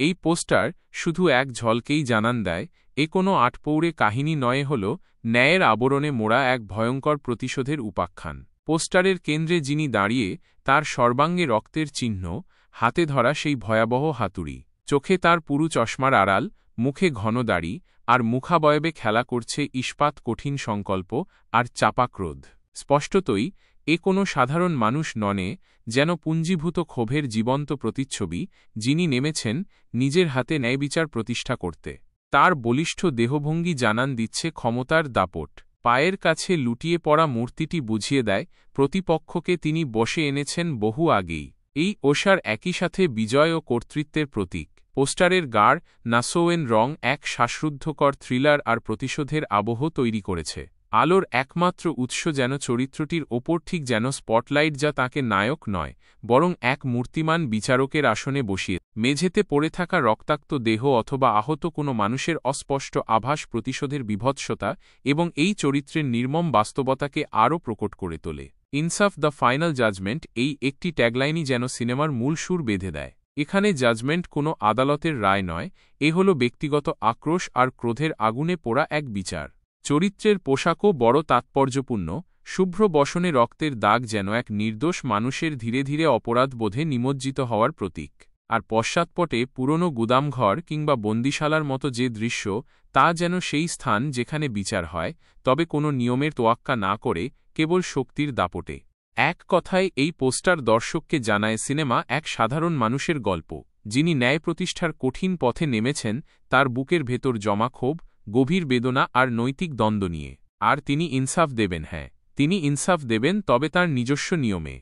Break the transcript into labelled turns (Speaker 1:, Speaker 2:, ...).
Speaker 1: এই পোস্টার শুধু এক ঝলকেই জানান দেয় এ কোনো আটপৌরে কাহিনী নয়, হল ন্যায়ের আবরণে মোড়া এক ভয়ঙ্কর প্রতিশোধের উপাখ্যান। পোস্টারের কেন্দ্রে যিনি দাঁড়িয়ে, তার সর্বাঙ্গে রক্তের চিহ্ন, হাতে ধরা সেই ভয়াবহ হাতুড়ি, চোখে তার পুরু চশমার আড়াল, মুখে ঘন দাড়ি, আর মুখাবয়বে খেলা করছে ইস্পাত কঠিন সংকল্প আর চাপা ক্রোধ। স্পষ্টতই এ কোনো সাধারণ মানুষ ননে, যেন পুঞ্জীভূত ক্ষোভের জীবন্ত প্রতিচ্ছবি, যিনি নেমেছেন নিজের হাতে ন্যায়বিচার প্রতিষ্ঠা করতে। তার বলিষ্ঠ দেহভঙ্গি জানান দিচ্ছে ক্ষমতার দাপট। পায়ের কাছে লুটিয়ে পড়া মূর্তিটি বুঝিয়ে দেয় প্রতিপক্ষকে তিনি বসে এনেছেন বহু আগেই। এই ওষার একই সাথে বিজয় ও কর্তৃত্বের প্রতীক। পোস্টারের গাঢ় নাসোয়েন রং এক শ্বাসরুদ্ধকর থ্রিলার আর প্রতিশোধের আবহ তৈরি করেছে। আলোর একমাত্র উৎস যেন চরিত্রটির ওপর, ঠিক যেন স্পটলাইট, যা তাকে নায়ক নয় বরং এক মূর্তিমান বিচারকের আসনে বসিয়ে। মেঝেতে পড়ে থাকা রক্তাক্ত দেহ অথবা আহত কোনো মানুষের অস্পষ্ট আভাস প্রতিশোধের বিভৎসতা এবং এই চরিত্রের নির্মম বাস্তবতাকে আরও প্রকট করে তোলে। ইনসাফ, দ্য ফাইনাল জাজমেন্ট, এই একটি ট্যাগলাইনই যেন সিনেমার মূল সুর বেঁধে দেয়। এখানে জাজমেন্ট কোনো আদালতের রায় নয়, এ হল ব্যক্তিগত আক্রোশ আর ক্রোধের আগুনে পোড়া এক বিচার। চরিত্রের পোশাকও বড় তাৎপর্যপূর্ণ। শুভ্র বসনে রক্তের দাগ যেন এক নির্দোষ মানুষের ধীরে ধীরে অপরাধবোধে নিমজ্জিত হওয়ার প্রতীক। আর পশ্চাৎপটে পুরনো গুদামঘর কিংবা বন্দিশালার মতো যে দৃশ্য, তা যেন সেই স্থান যেখানে বিচার হয়, তবে কোনো নিয়মের তোয়াক্কা না করে, কেবল শক্তির দাপটে। এক কথায় এই পোস্টার দর্শককে জানায় সিনেমা এক সাধারণ মানুষের গল্প, যিনি ন্যায় প্রতিষ্ঠার কঠিন পথে নেমেছেন তার বুকের ভেতর জমা ক্ষোভ, গভীর বেদনা আর নৈতিক দ্বন্দ্ব নিয়ে। আর তিনি ইনসাফ দেবেন, হ্যাঁ, তিনি ইনসাফ দেবেন, তবে তার নিজস্ব নিয়মে।